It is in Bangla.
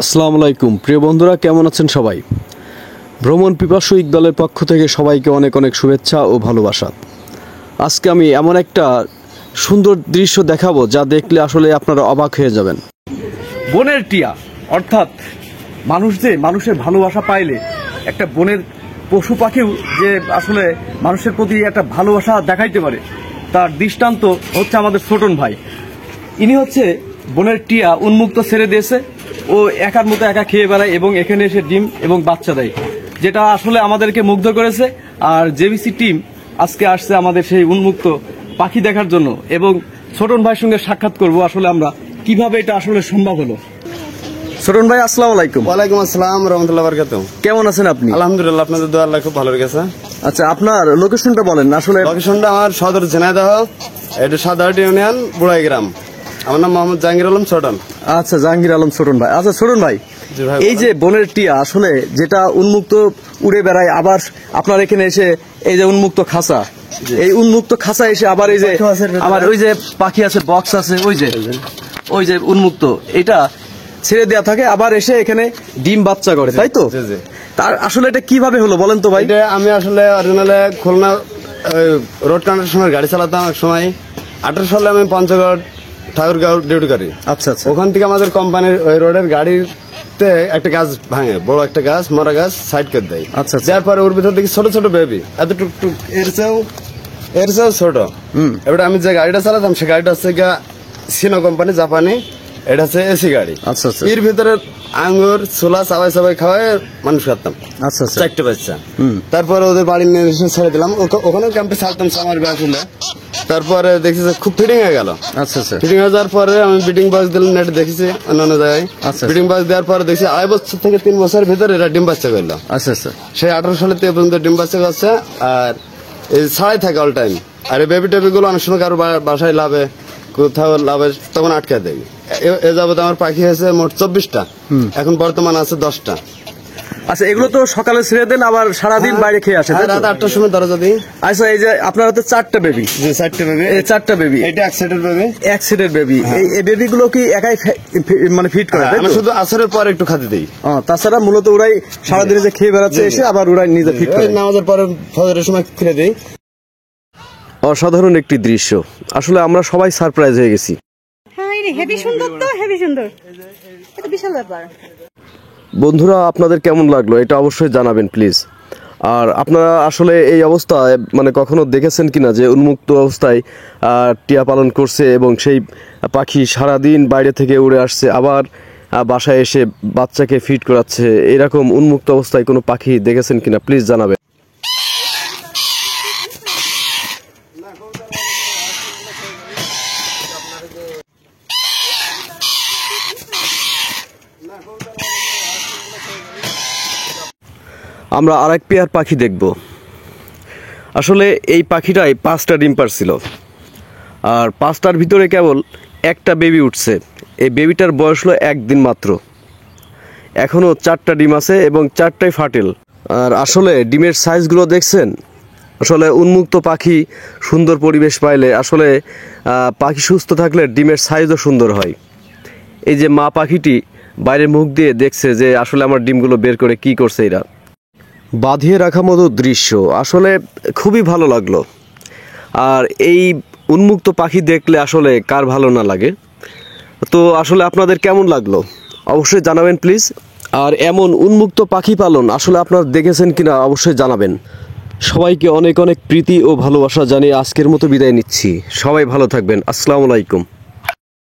আসসালামু আলাইকুম প্রিয় বন্ধুরা, কেমন আছেন সবাই? ভ্রমণ পিপাসু ইকবালের পক্ষ থেকে সবাইকে অনেক অনেক শুভেচ্ছা ও ভালোবাসা। আজকে আমি এমন একটা সুন্দর দৃশ্য দেখাবো যা দেখলে আসলে আপনারা অবাক হয়ে যাবেন। বনের টিয়া অর্থাৎ মানুষের ভালোবাসা পাইলে একটা বনের পশু পাখিও যে আসলে মানুষের প্রতি একটা ভালোবাসা দেখাইতে পারে, তার দৃষ্টান্ত হচ্ছে আমাদের ছোটন ভাই। ইনি হচ্ছে বনের টিয়া উন্মুক্ত ছেড়ে দিয়েছে, ও একার মতো একা খেয়ে বেড়ায় এবং এখানে এসে ডিম এবং বাচ্চা দেয়, যেটা আসলে আমাদেরকে মুগ্ধ করেছে। আর জেবিসি টিম আজকে আসছে আমাদের সেই উন্মুক্ত পাখি দেখার জন্য, এবং ছোটন ভাইয়ের সঙ্গে সাক্ষাৎ করব আসলে আমরা কিভাবে এটা আসলে সম্ভব হলো। ছোটন ভাই, আসসালামু আলাইকুম। ওয়ালাইকুম আসসালাম রাহমাতুল্লাহি ওয়া বারাকাতুহু। কেমন আছেন আপনি? আলহামদুলিল্লাহ, আপনাদের দোয়া আল্লাহ খুব ভালো রেখেছে। আচ্ছা, আপনার লোকেশনটা বলেন। আসলে লোকেশনটা আমার সদর ঝিনাইদহ, এটা সাদাহাটি ইউনিয়ন বুড়াই গ্রাম। আমার নাম মোহাম্মদ জাহাঙ্গীর আলম ছোটন। আচ্ছা, জাহাঙ্গীর আলম ছোটন ভাই। আচ্ছা ছোটন ভাই, এই যে বনের টিয়া আসলে যেটা উন্মুক্ত উড়ে বেড়ায়, আবার আপনার এখানে এসে এই যে উন্মুক্ত খাঁচা, এই উন্মুক্ত খাঁচা এসে আবার এই যে আমার ওই যে পাখি আছে, বক্স আছে, ওই যে উন্মুক্ত, এটা ছেড়ে দেওয়া থাকে, আবার এসে এখানে ডিম বাচ্চা করে, তাই তো? তার আসলে এটা কিভাবে হলো বলেন তো ভাই? এটা আমি আসলে অরিজিনালে খুলনা রোড কন্ডাকশনের গাড়ি চালাতাম এক সময়। 18 সালে আমি পঞ্চগড় ঠাকুরগাঁও ডিউটি করি। আচ্ছা আচ্ছা। ওখান থেকে আমাদের কোম্পানির ওই রোডের গাড়িতে একটা গাছ ভাঙে, বড় একটা গাছ, মরা গাছ সাইড করে দেয়। আচ্ছা। তারপরে ওর ভিতর থেকে ছোট ছোট বেবি, এত টুকটুক, এর চেয়েও ছোট। এবার আমি যে গাড়িটা চালাতাম সে গাড়িটা হচ্ছে সিনো কোম্পানি, জাপানি। এটা হচ্ছে এসি গাড়ি। আচ্ছা আচ্ছা। এর ভিতরে আঙ্গুর ছোলা চাবাই খাওয়াই মানুষ খাতাম। আচ্ছা আচ্ছা। 4টে বাচ্চা। তারপরে ওদের বাড়ি নিয়ে এসে ছেড়ে দিলাম, ওখানে ক্যাম্পে ছাড়তাম আমার আসলে। তারপরে দেখছি যে খুব ফিটিং হয়ে গেল। আচ্ছা আচ্ছা। ফিটিং হয়ে যাওয়ার পরে আমি বিডিং বক্স দিলাম, নেটে দেখেছি অন্যান্য জায়গায়। বিডিং বক্স দেওয়ার পরে দেখছি 2.5 বছর থেকে 3 বছরের ভিতরে এটা ডিম বাচ্চা করলো। আচ্ছা আচ্ছা। সেই 18 সালে থেকে পর্যন্ত ডিম বাচ্চা করছে, আর এই ছাড়াই থাকে অল টাইম। আর এই বেবি টেবি গুলো অনেক সময় কারো বাসায় লাভে, কোথাও লাভে, তখন আটকে দেয়। এ যাবত আমার পাখি হয়েছে মোট 24টা, এখন বর্তমান আছে 10টা। আচ্ছা, এগুলো তো সকালে ছেড়ে দেন, আবার সারাদিন বাইরে খেয়ে আসে? রাত 8টার সময় দরজা দিই। আচ্ছা, এই যে আপনার হাতে 4টা বেবি? 4টা বেবি। এই 4টা বেবি, এটা এক সেটের বেবি। এক সেটের বেবি। এই বেবি গুলো কি একাই মানে ফিট করে? আমি শুধু আসরের পর একটু খাতে দিই। তাছাড়া মূলত ওরাই সারাদিনে যে খেয়ে বেড়াচ্ছে এসে আবার ওরাই নিজে ফিট করে? নামাজের পরে ফজরের সময় খুলে দিই। অসাধারণ একটি দৃশ্য, আসলে আমরা সবাই সারপ্রাইজ হয়ে গেছি। হেভি সুন্দর, তো হেভি সুন্দর, এটা বিশাল ব্যাপার। বন্ধুরা, আপনাদের কেমন লাগলো এটা অবশ্যই জানাবেন প্লিজ। আর আপনারা আসলে এই অবস্থায় মানে কখনো দেখেছেন কিনা যে উন্মুক্ত অবস্থায় টিয়া পালন করছে এবং সেই পাখি সারাদিন বাইরে থেকে উড়ে আসছে, আবার বাসায় এসে বাচ্চাকে ফিড করাচ্ছে? এরকম উন্মুক্ত অবস্থায় কোনো পাখি দেখেছেন কিনা প্লিজ জানাবেন। আমরা আরেক পেয়ার পাখি দেখব। আসলে এই পাখিটাই 5টা ডিম পারছিল, আর 5টার ভিতরে কেবল একটা বেবি উঠছে। এই বেবিটার বয়স হলো 1 দিন মাত্র। এখনও 4টা ডিম আছে এবং 4টাই ফার্টেল। আর আসলে ডিমের সাইজগুলো দেখছেন? আসলে উন্মুক্ত পাখি সুন্দর পরিবেশ পাইলে আসলে পাখি সুস্থ থাকলে ডিমের সাইজও সুন্দর হয়। এই যে মা পাখিটি বাইরে মুখ দিয়ে দেখছে যে আসলে আমার ডিমগুলো বের করে কি করছে এরা। বাঁধিয়ে রাখা মতো দৃশ্য, আসলে খুবই ভালো লাগলো। আর এই উন্মুক্ত পাখি দেখলে আসলে কার ভালো না লাগে? তো আসলে আপনাদের কেমন লাগলো অবশ্যই জানাবেন প্লিজ। আর এমন উন্মুক্ত পাখি পালন আসলে আপনারা দেখেছেন কিনা অবশ্যই জানাবেন। সবাইকে অনেক অনেক প্রীতি ও ভালোবাসা জানিয়ে আজকের মতো বিদায় নিচ্ছি। সবাই ভালো থাকবেন। আসসালামু আলাইকুম।